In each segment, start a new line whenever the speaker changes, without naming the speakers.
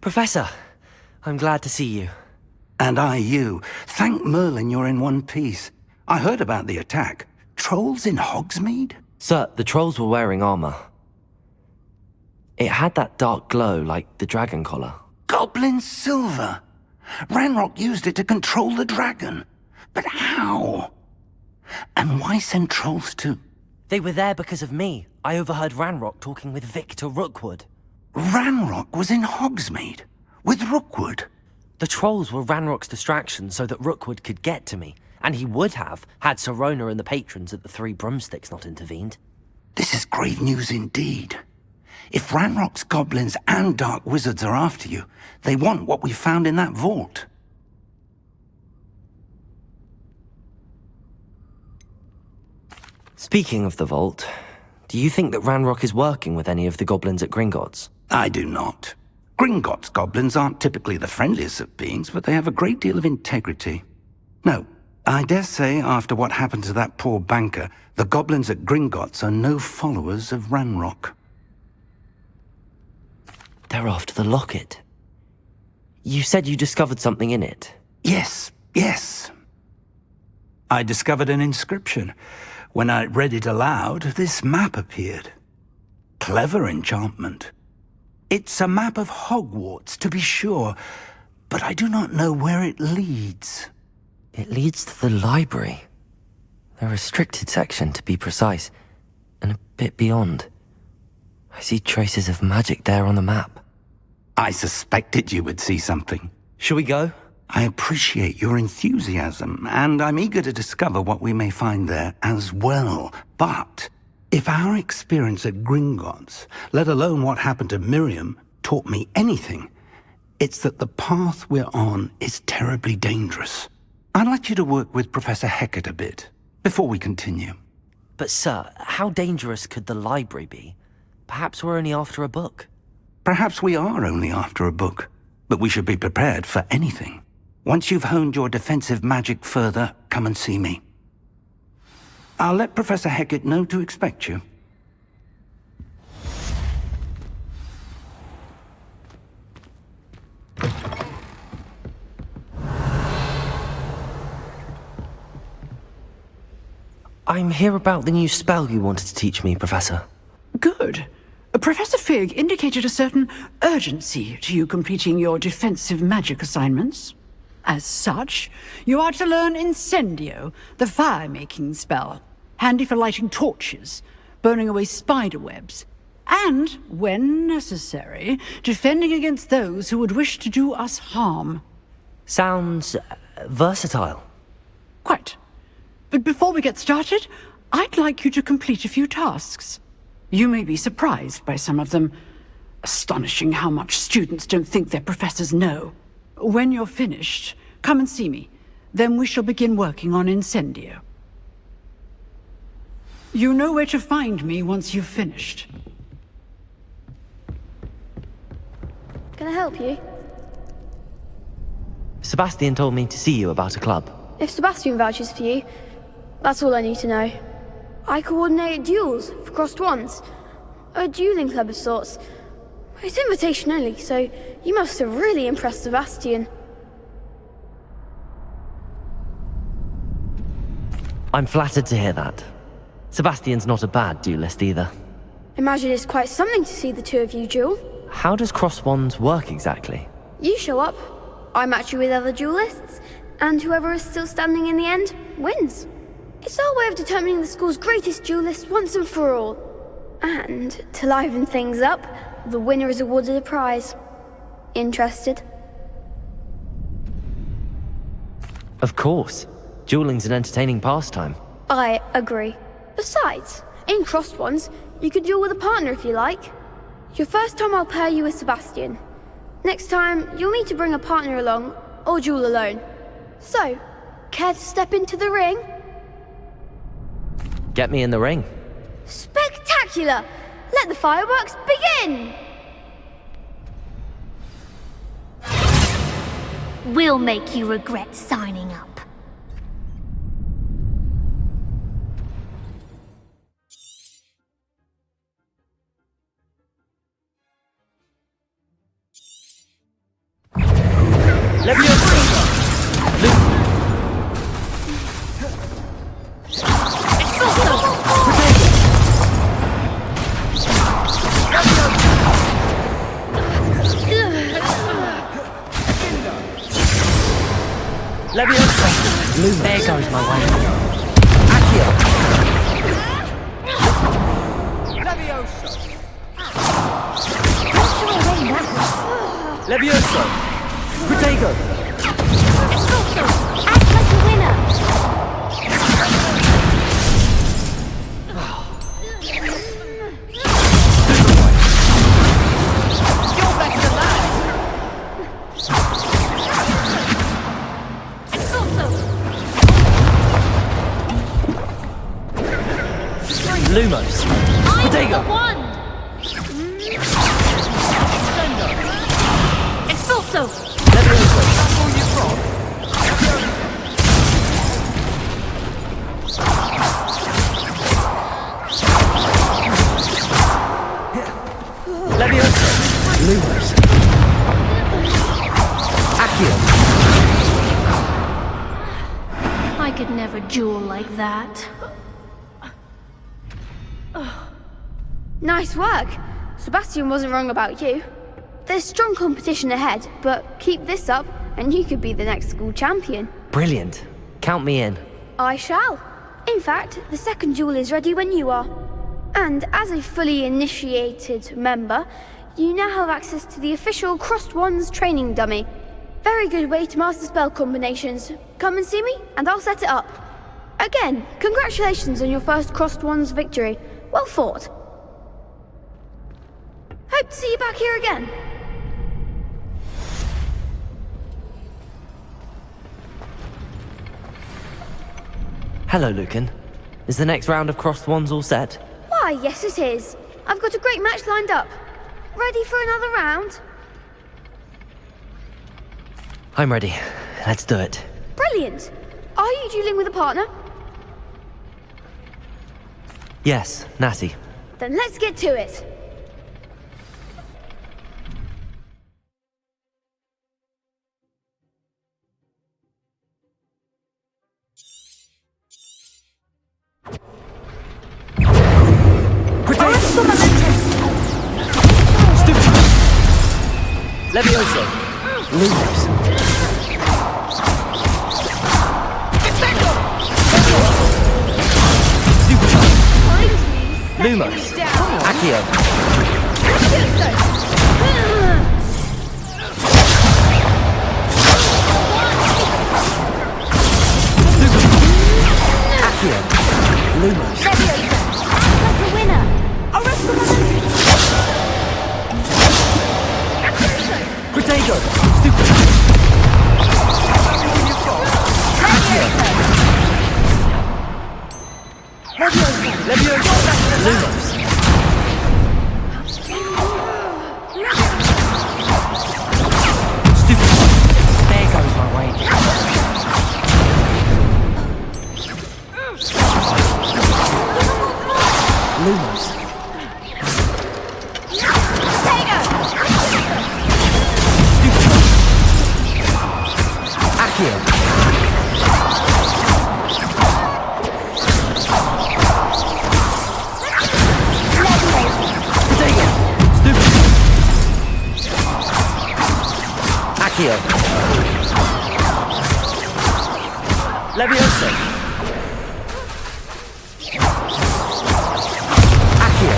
Professor, I'm glad to see you.
And I you. Thank Merlin you're in one piece. I heard about the attack. Trolls in Hogsmeade?
Sir, the trolls were wearing armor. It had that dark glow like the dragon collar.
Goblin silver! Ranrock used it to control the dragon. But how? And why send trolls to...
They were there because of me. I overheard Ranrock talking with Victor Rookwood.
Ranrock was in Hogsmeade? With Rookwood?
The trolls were Ranrock's distraction so that Rookwood could get to me. And he would have, had Sirona and the patrons at the Three Broomsticks not intervened.
This is grave news indeed. If Ranrock's goblins and dark wizards are after you, they want what we found in that vault.
Speaking of the vault, do you think that Ranrock is working with any of the goblins at Gringotts?
I do not. Gringotts goblins aren't typically the friendliest of beings, but they have a great deal of integrity. No, I dare say after what happened to that poor banker, the goblins at Gringotts are no followers of Ranrock.
They're after the locket. You said you discovered something in it.
Yes. I discovered an inscription. When I read it aloud, this map appeared. Clever enchantment. It's a map of Hogwarts, to be sure, but I do not know where it leads.
It leads to the library. The restricted section, to be precise, and a bit beyond. I see traces of magic there on the map.
I suspected you would see something.
Shall we go?
I appreciate your enthusiasm, and I'm eager to discover what we may find there as well. But if our experience at Gringotts, let alone what happened to Miriam, taught me anything, it's that the path we're on is terribly dangerous. I'd like you to work with Professor Hecat a bit, before we continue.
But sir, how dangerous could the library be? Perhaps we're only after a book.
Perhaps we are only after a book, but we should be prepared for anything. Once you've honed your defensive magic further, come and see me. I'll let Professor Hecat know to expect you.
I'm here about the new spell you wanted to teach me, Professor.
Good. Professor Fig indicated a certain urgency to you completing your defensive magic assignments. As such, you are to learn Incendio, the fire-making spell, handy for lighting torches, burning away spider webs, and, when necessary, defending against those who would wish to do us harm.
Sounds versatile.
Quite. But before we get started, I'd like you to complete a few tasks. You may be surprised by some of them. Astonishing how much students don't think their professors know. When you're finished, come and see me. Then we shall begin working on Incendio. You know where to find me once you've finished.
Can I help you?
Sebastian told me to see you about a club.
If Sebastian vouches for you, that's all I need to know. I coordinate duels for crossed wands. A dueling club of sorts. It's invitation only, so you must have really impressed Sebastian.
I'm flattered to hear that. Sebastian's not a bad duelist either.
Imagine it's quite something to see the two of you duel.
How does cross wands work exactly?
You show up, I match you with other duelists, and whoever is still standing in the end wins. It's our way of determining the school's greatest duelist once and for all. And, to liven things up, the winner is awarded a prize. Interested?
Of course. Dueling's an entertaining pastime.
I agree. Besides, in crossed ones, you could duel with a partner if you like. Your first time I'll pair you with Sebastian. Next time, you'll need to bring a partner along, or duel alone. So, care to step into the ring?
Get me in the ring.
Spectacular! Let the fireworks begin!
We'll make you regret signing up.
There goes my way. Accio! Levioso! Protego!
Act like a winner!
You're better than that!
Lumos!
I'm
Protego!
the one! Expulso!
Levioso! Levioso! Lumos! Accio!
I could never duel like that.
Nice work. Sebastian wasn't wrong about you. There's strong competition ahead, but keep this up and you could be the next school champion.
Brilliant. Count me in.
I shall. In fact, the second duel is ready when you are. And as a fully initiated member, you now have access to the official Crossed Wands training dummy. Very good way to master spell combinations. Come and see me, and I'll set it up. Again, congratulations on your first Crossed Wands victory. Well fought. Hope to see you back here again.
Hello, Lucan. Is the next round of Crossed Wands all set?
Why, yes it is. I've got a great match lined up. Ready for another round?
I'm ready. Let's do it.
Brilliant. Are you dueling with a partner?
Yes, Natty.
Then let's get to it.
Levioso! Lumos! Lumos! Accio! Accio! Lumos!
Like a winner!
Protego! Stupid! Accio! Levioso! Lumos! Stupid! There goes my way. Lumos! Accio! Protego! Stupid! Accio! Levioso! Accio!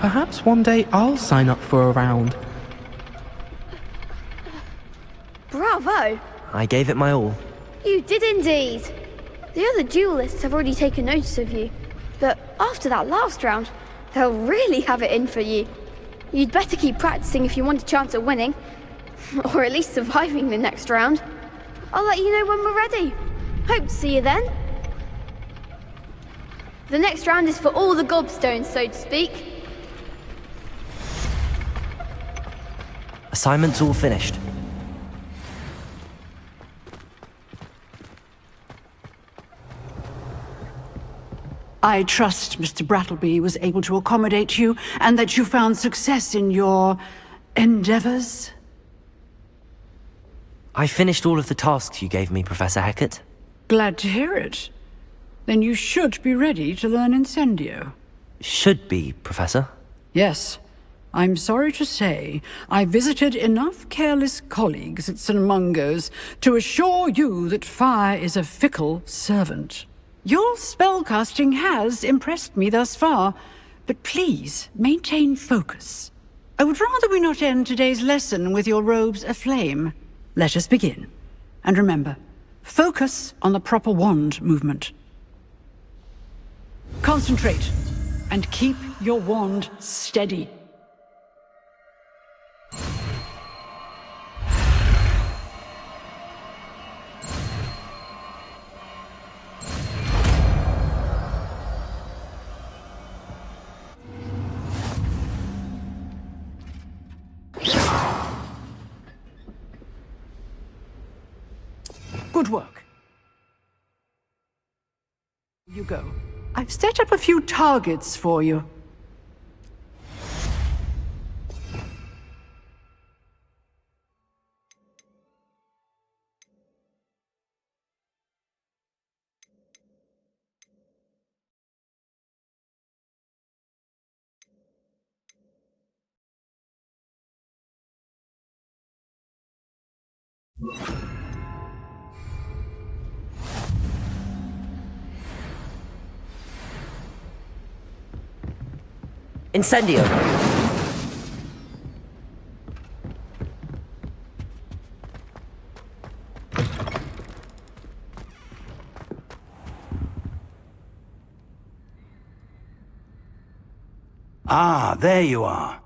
Perhaps one day I'll sign up for a round.
Bravo!
I gave it my all.
You did indeed. The other duelists have already taken notice of you, but after that last round, they'll really have it in for you. You'd better keep practicing if you want a chance at winning, or at least surviving the next round. I'll let you know when we're ready. Hope to see you then. The next round is for all the gobstones, so to speak.
Assignment's all finished.
I trust Mr. Brattleby was able to accommodate you and that you found success in your endeavors.
I finished all of the tasks you gave me, Professor Hecat.
Glad to hear it. Then you should be ready to learn Incendio.
Should be, Professor.
Yes. I'm sorry to say, I visited enough careless colleagues at St. Mungo's to assure you that fire is a fickle servant. Your spellcasting has impressed me thus far, but please maintain focus. I would rather we not end today's lesson with your robes aflame. Let us begin. And remember, focus on the proper wand movement. Concentrate, and keep your wand steady. Good work. You go. I've set up a few targets for you.
Incendio!
Ah, there you are.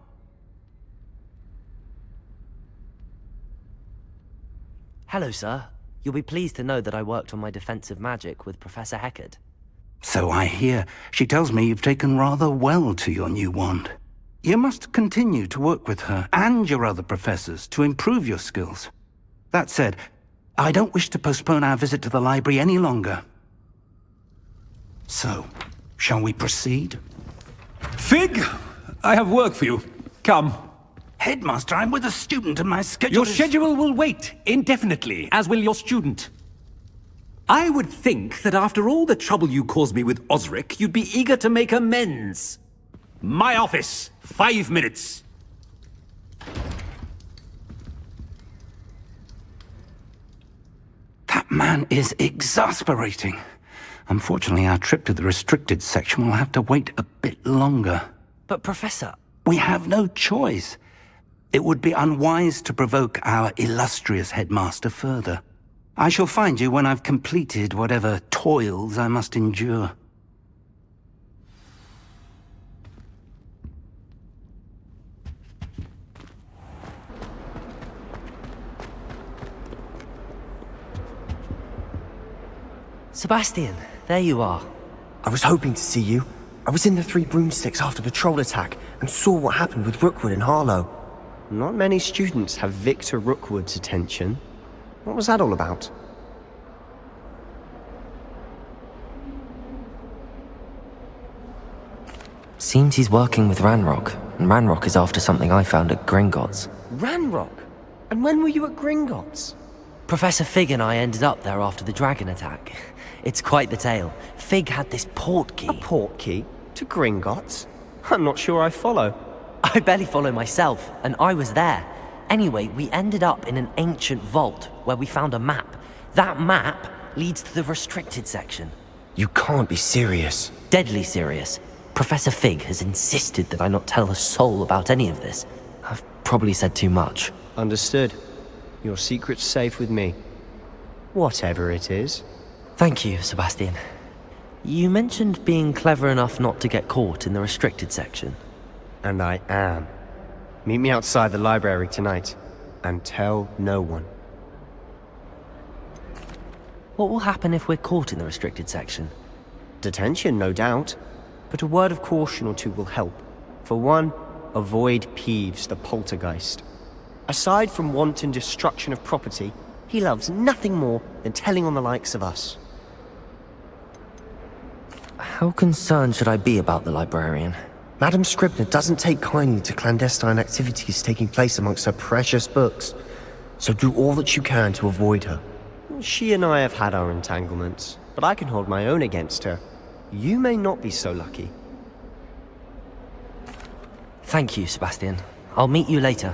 Hello, sir. You'll be pleased to know that I worked on my defensive magic with Professor Heckard.
So I hear. She tells me you've taken rather well to your new wand. You must continue to work with her and your other professors to improve your skills. That said, I don't wish to postpone our visit to the library any longer. So, shall we proceed?
Fig, I have work for you. Come.
Headmaster, I'm with a student and my schedule
Your schedule will wait indefinitely, as will your student. I would think that after all the trouble you caused me with Osric, you'd be eager to make amends. My office, 5 minutes.
That man is exasperating. Unfortunately, our trip to the restricted section will have to wait a bit longer.
But Professor...
We have no choice. It would be unwise to provoke our illustrious headmaster further. I shall find you when I've completed whatever toils I must endure.
Sebastian, there you are.
I was hoping to see you. I was in the Three Broomsticks after the troll attack and saw what happened with Rookwood and Harlow.
Not many students have Victor Rookwood's attention. What was that all about?
Seems he's working with Ranrock, and Ranrock is after something I found at Gringotts.
Ranrock? And when were you at Gringotts?
Professor Fig and I ended up there after the dragon attack. It's quite the tale. Fig had this portkey.
A portkey? To Gringotts? I'm not sure I follow.
I barely follow myself, and I was there. Anyway, we ended up in an ancient vault where we found a map. That map leads to the restricted section.
You can't be serious.
Deadly serious. Professor Fig has insisted that I not tell a soul about any of this. I've probably said too much.
Understood. Your secret's safe with me. Whatever it is.
Thank you, Sebastian. You mentioned being clever enough not to get caught in the restricted section.
And I am. Meet me outside the library tonight, and tell no one.
What will happen if we're caught in the restricted section?
Detention, no doubt. But a word of caution or two will help. For one, avoid Peeves, the poltergeist. Aside from wanton destruction of property, he loves nothing more than telling on the likes of us.
How concerned should I be about the librarian?
Madam Scribner doesn't take kindly to clandestine activities taking place amongst her precious books, so do all that you can to avoid her.
She and I have had our entanglements, but I can hold my own against her. You may not be so lucky.
Thank you, Sebastian. I'll meet you later.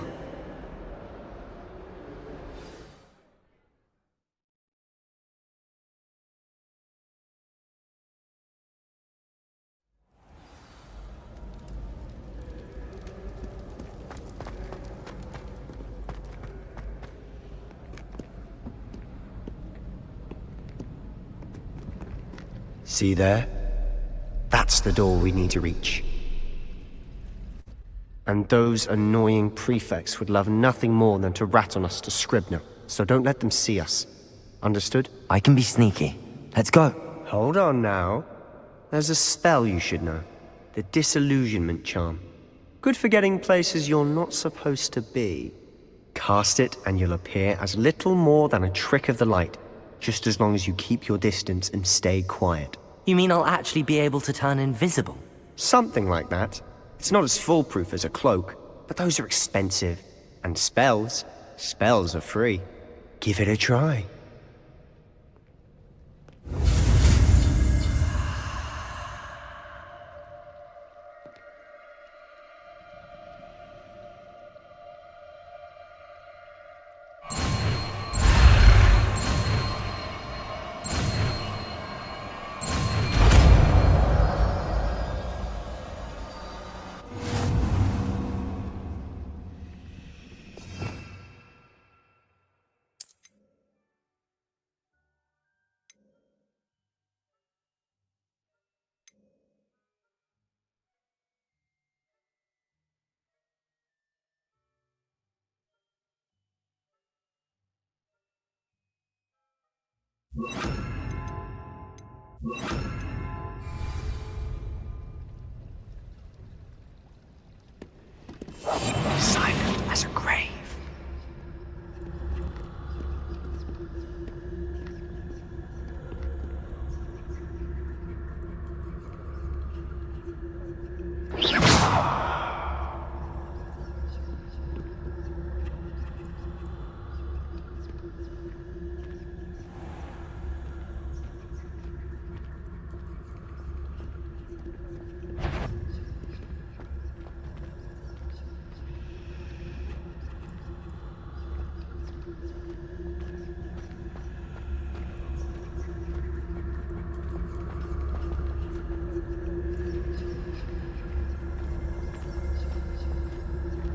See there? That's the door we need to reach. And those annoying prefects would love nothing more than to rat on us to Scribner, so don't let them see us. Understood?
I can be sneaky. Let's go.
Hold on now. There's a spell you should know. The Disillusionment Charm. Good for getting places you're not supposed to be. Cast it and you'll appear as little more than a trick of the light, just as long as you keep your distance and stay quiet.
You mean I'll actually be able to turn invisible?
Something like that. It's not as foolproof as a cloak, but those are expensive. And spells are free. Give it a try. Silent as a grave.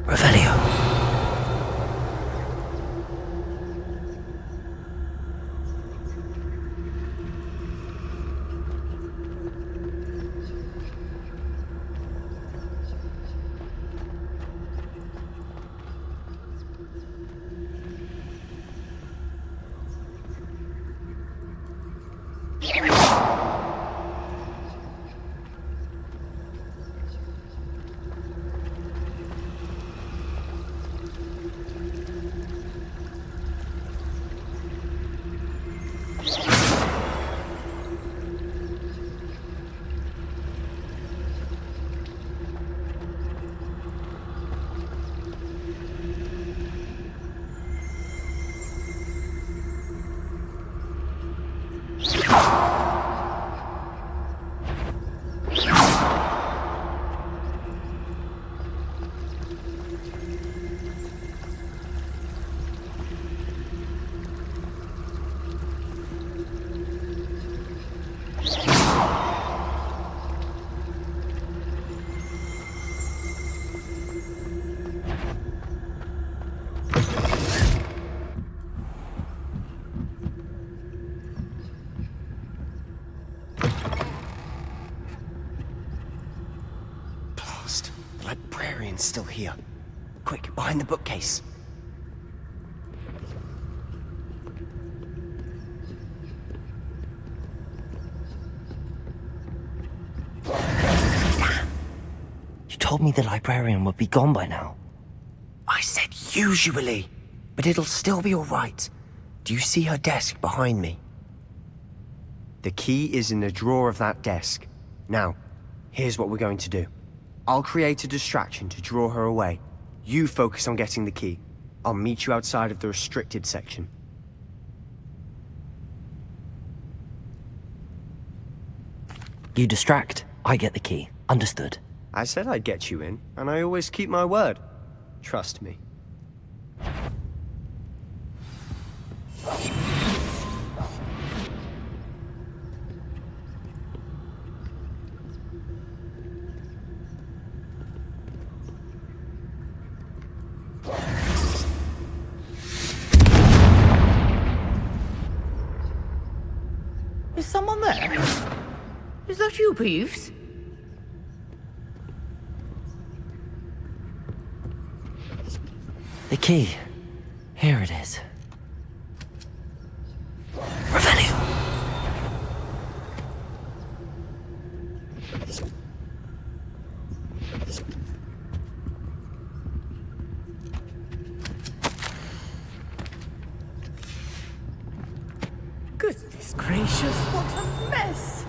Revelio.
The librarian's still here. Quick, behind the bookcase.
You told me the librarian would be gone by now.
I said usually, but it'll still be all right. Do you see her desk behind me? The key is in the drawer of that desk. Now, here's what we're going to do. I'll create a distraction to draw her away. You focus on getting the key. I'll meet you outside of the restricted section.
You distract, I get the key. Understood.
I said I'd get you in, and I always keep my word. Trust me.
Is someone there? Is that you, Peeves?
The key. Here it is. Revelio.
Goodness gracious, what a mess!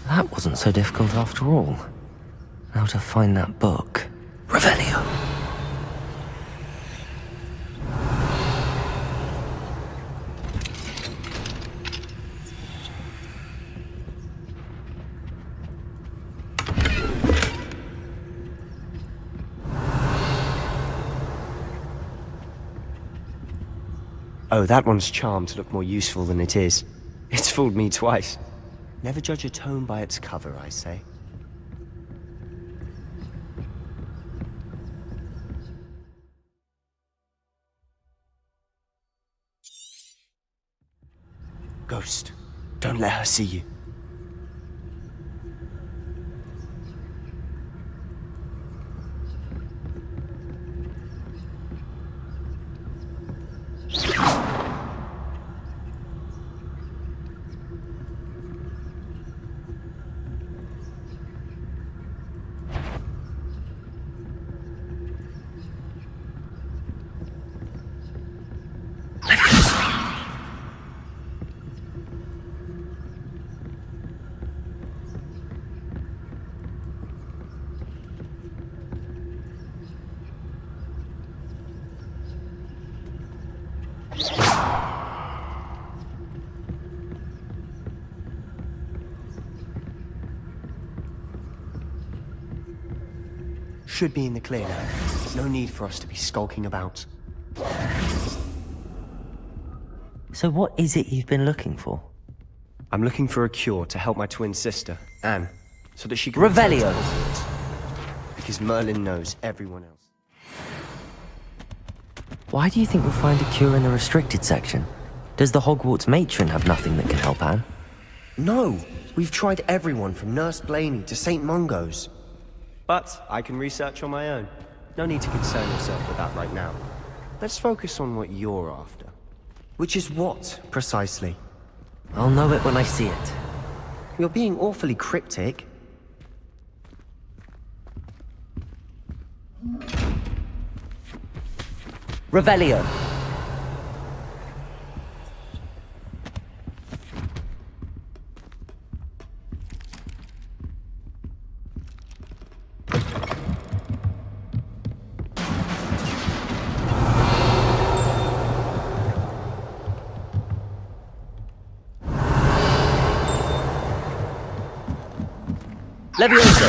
That wasn't so difficult after all. Now to find that book. Revelio.
Oh, that one's charmed to look more useful than it is. It's fooled me twice. Never judge a tome by its cover, I say. Ghost, don't let her see you. Should be in the clear now. No need for us to be skulking about.
So what is it you've been looking for?
I'm looking for a cure to help my twin sister, Anne, so that she can...
Revelio!
Because Merlin knows everyone else.
Why do you think we'll find a cure in the restricted section? Does the Hogwarts matron have nothing that can help Anne?
No! We've tried everyone from Nurse Blaney to St. Mungo's. But I can research on my own. No need to concern yourself with that right now. Let's focus on what you're after. Which is what, precisely?
I'll know it when I see it.
You're being awfully cryptic.
Revelio. Leviosa!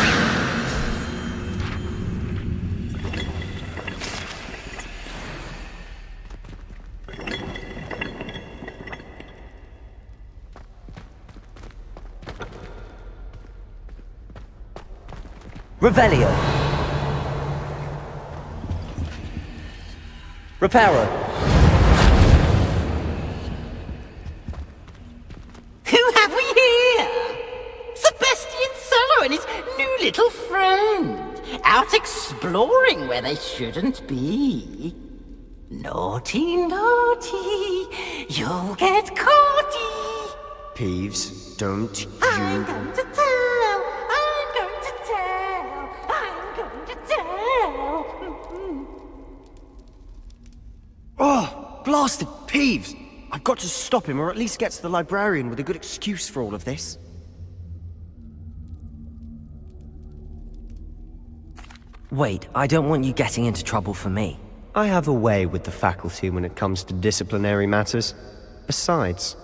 Revelio! Reparo!
Who have we here? Sebastian Cello and his new little friend, out exploring where they shouldn't be. Naughty, naughty, you'll get caughty.
Peeves, don't you...
I'm going to tell, I'm going to tell.
bastard!
Peeves! I've got to stop him, or at least get to the librarian with a good excuse for all of this.
Wait, I don't want you getting into trouble for me.
I have a way with the faculty when it comes to disciplinary matters. Besides,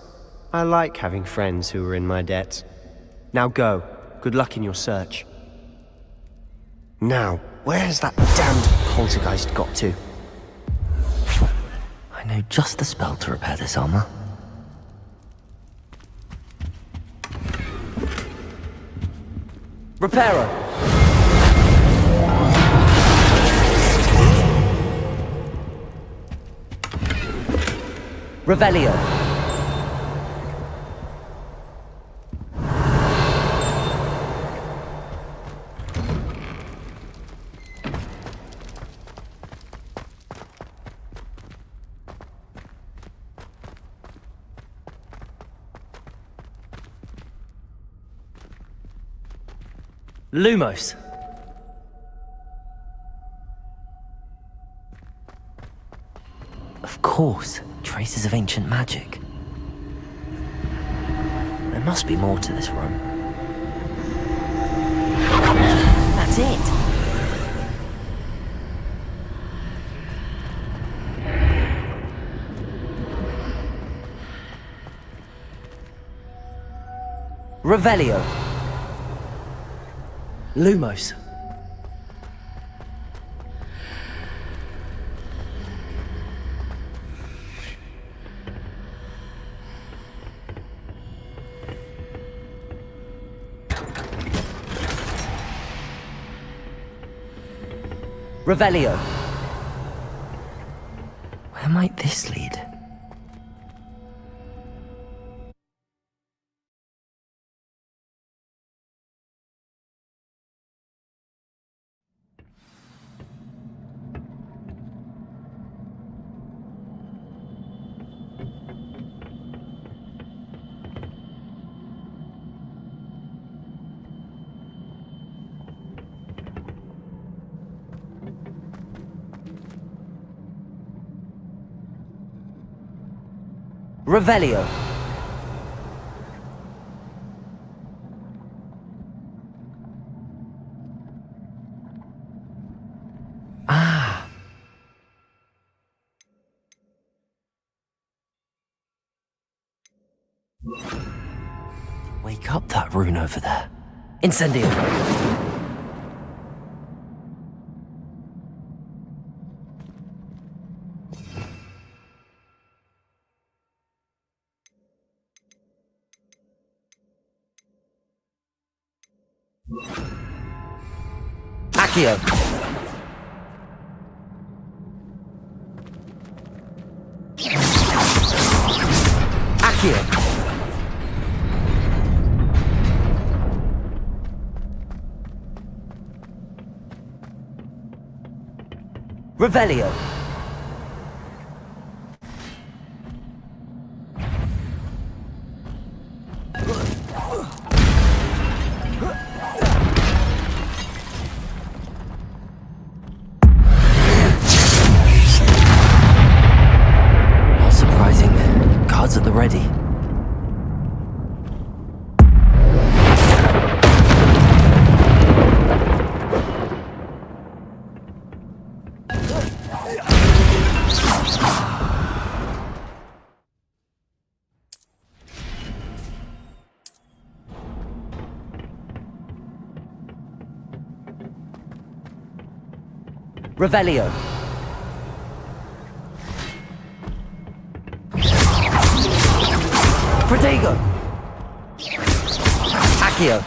I like having friends who are in my debt. Now go. Good luck in your search. Now, where has that damned poltergeist got to?
I know just the spell to repair this armor. Reparo! Revelio! Lumos! Of course, traces of ancient magic. There must be more to this room. That's it! Revelio! Lumos! Revelio. Where might this lead? Revelio. Ah. Wake up that rune over there. Incendio. Accio. Accio. Revelio. At the ready. Revelio. Protego! Accio!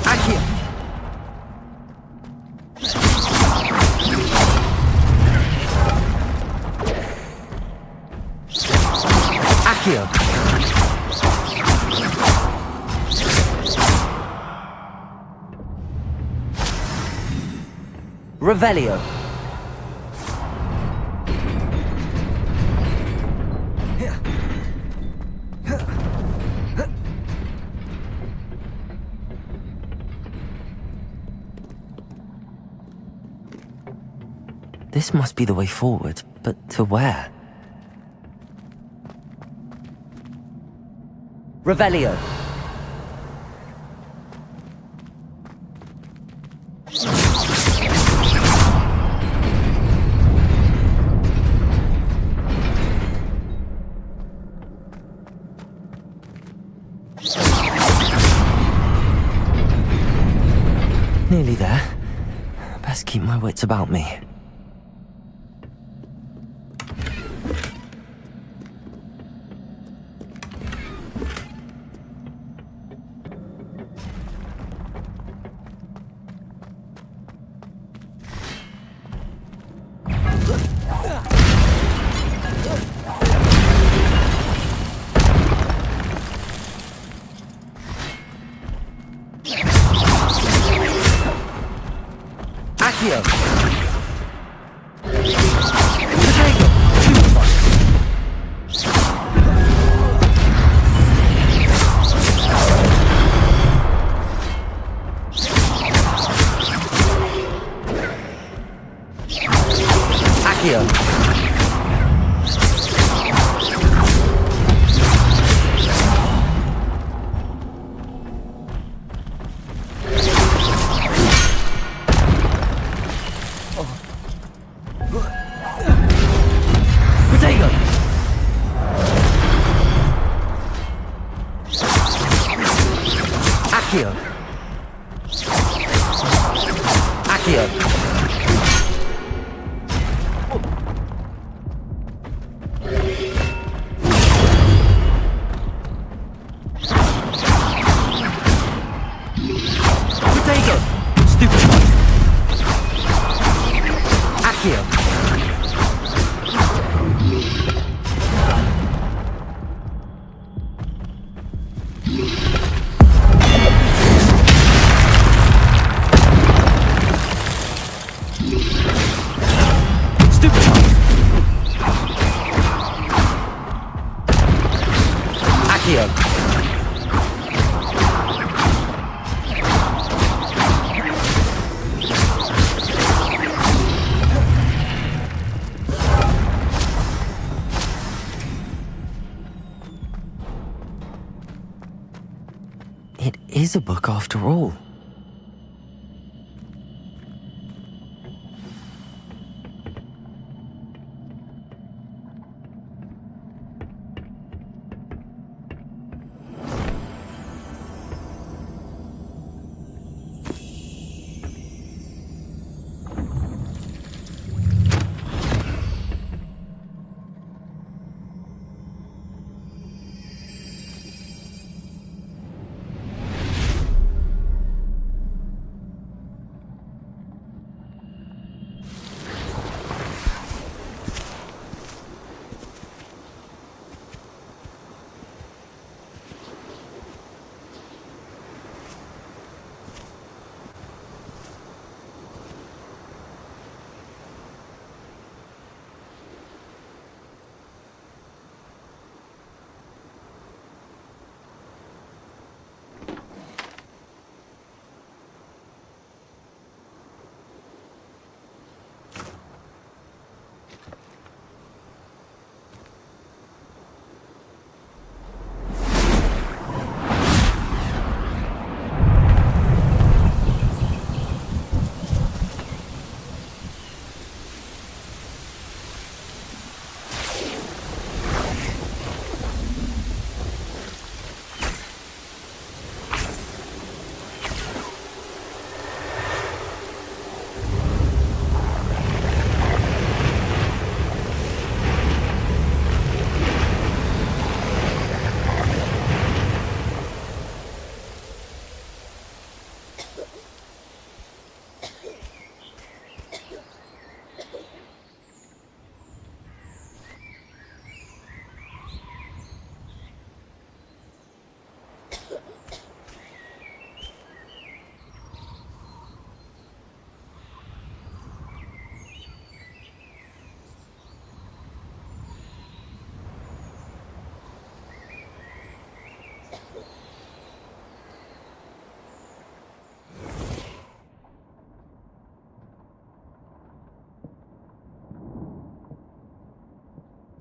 Accio! Accio! Revelio. This must be the way forward, but to where?
Revelio.
Nearly there. Best keep my wits about me.
Accio. Accio. Protego. Accio. Accio. Protego. Stupid one. Accio. Stupid one. Accio.
It is a book after all.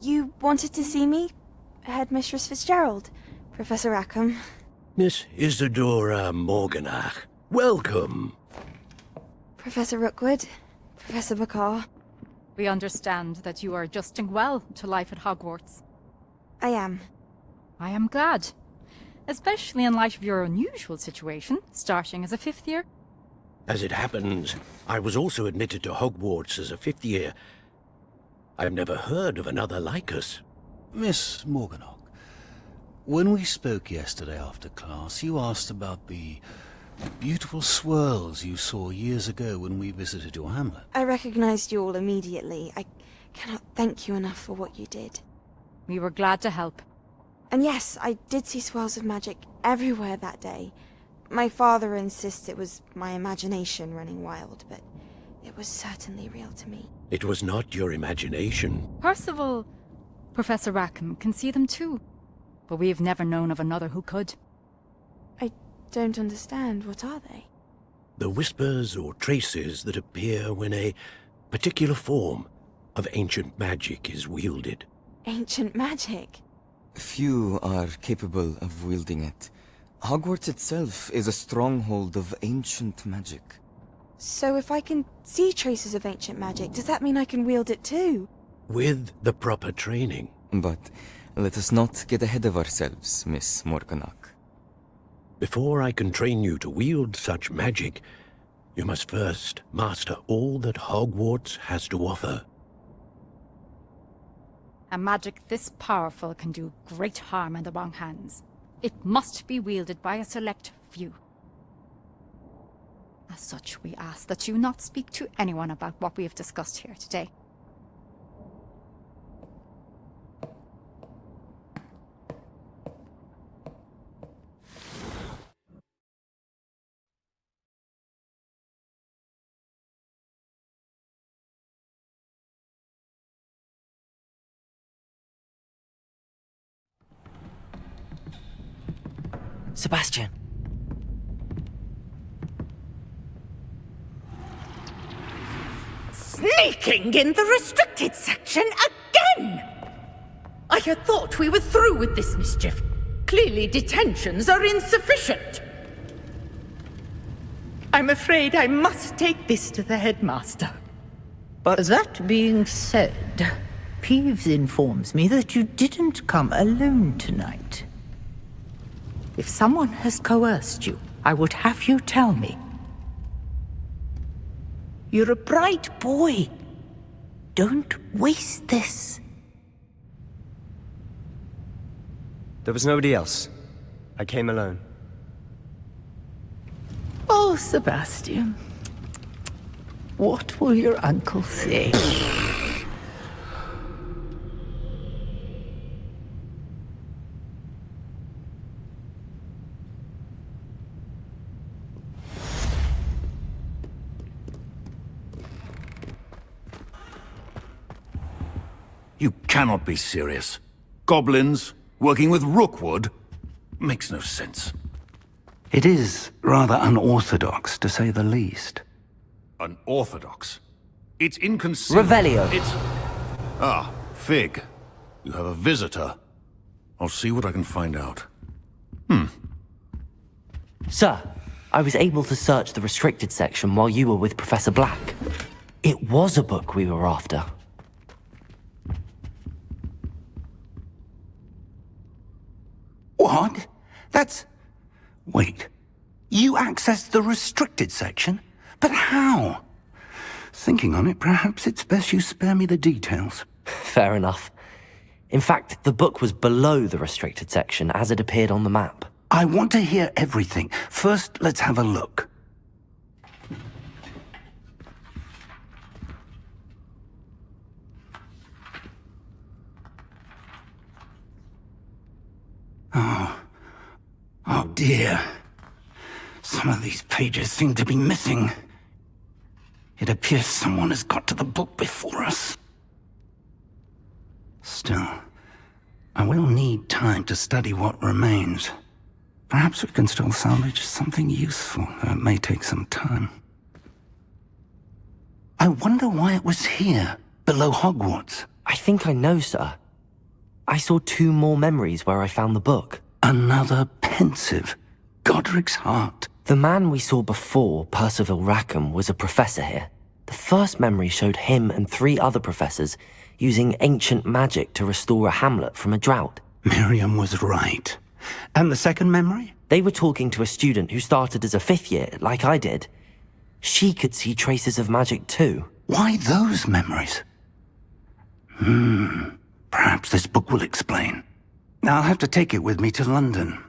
You wanted to see me? Headmistress Fitzgerald, Professor Rackham.
Miss Isadora Morganach, welcome.
Professor Rookwood, Professor Bakar.
We understand that you are adjusting well to life at Hogwarts.
I am.
I am glad. Especially in light of your unusual situation, starting as a 5th year.
As it happens, I was also admitted to Hogwarts as a 5th year. I've never heard of another like us.
Miss Morganach, when we spoke yesterday after class, you asked about the beautiful swirls you saw years ago when we visited your hamlet.
I recognized you all immediately. I cannot thank you enough for what you did.
We were glad to help.
And yes, I did see swirls of magic everywhere that day. My father insists it was my imagination running wild, but it was certainly real to me.
It was not your imagination.
Percival, Professor Rackham can see them too. But we have never known of another who could.
I don't understand. What are they?
The whispers or traces that appear when a particular form of ancient magic is wielded.
Ancient magic?
Few are capable of wielding it. Hogwarts itself is a stronghold of ancient magic.
So if I can see traces of ancient magic, does that mean I can wield it too?
With the proper training.
But let us not get ahead of ourselves, Miss Morganach.
Before I can train you to wield such magic, you must first master all that Hogwarts has to offer.
A magic this powerful can do great harm in the wrong hands. It must be wielded by a select few. As such, we ask that you not speak to anyone about what we have discussed here today.
Sebastian.
Sneaking in the restricted section again! I had thought we were through with this mischief. Clearly detentions are insufficient. I'm afraid I must take this to the headmaster.
But that being said, Peeves informs me that you didn't come alone tonight. If someone has coerced you, I would have you tell me. You're a bright boy. Don't waste this.
There was nobody else. I came alone.
Oh, Sebastian. What will your uncle say?
You cannot be serious. Goblins, working with Rookwood? Makes no sense. It is rather unorthodox, to say the least.
Unorthodox? It's inconceivable.
Revelio.
It's... Ah, Fig. You have a visitor. I'll see what I can find out.
Sir, I was able to search the restricted section while you were with Professor Black. It was a book we were after.
What? That's... Wait. You accessed the restricted section? But how? Thinking on it, perhaps it's best you spare me the details.
Fair enough. In fact, the book was below the restricted section as it appeared on the map.
I want to hear everything. First, let's have a look. Oh dear. Some of these pages seem to be missing. It appears someone has got to the book before us. Still, I will need time to study what remains. Perhaps we can still salvage something useful, though it may take some time. I wonder why it was here, below Hogwarts.
I think I know, sir. I saw 2 more memories where I found the book.
Another pensive. Godric's heart.
The man we saw before, Percival Rackham, was a professor here. The first memory showed him and 3 other professors using ancient magic to restore a hamlet from a drought.
Miriam was right. And the second memory?
They were talking to a student who started as a 5th year, like I did. She could see traces of magic too.
Why those memories? Perhaps this book will explain. I'll have to take it with me to London.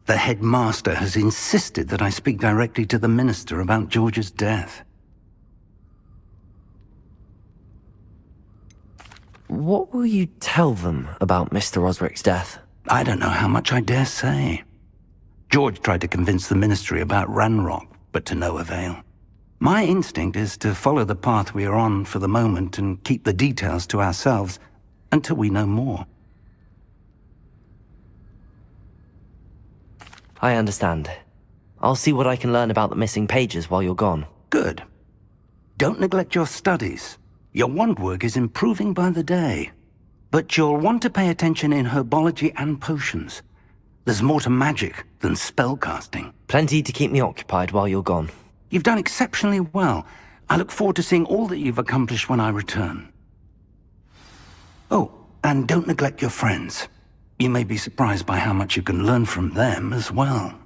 The headmaster has insisted that I speak directly to the minister about George's death.
What will you tell them about Mr. Osric's death?
I don't know how much I dare say. George tried to convince the ministry about Ranrock, but to no avail. My instinct is to follow the path we are on for the moment and keep the details to ourselves until we know more.
I understand. I'll see what I can learn about the missing pages while you're gone.
Good. Don't neglect your studies. Your wand work is improving by the day. But you'll want to pay attention in herbology and potions. There's more to magic than spellcasting.
Plenty to keep me occupied while you're gone.
You've done exceptionally well. I look forward to seeing all that you've accomplished when I return. Oh, and don't neglect your friends. You may be surprised by how much you can learn from them as well.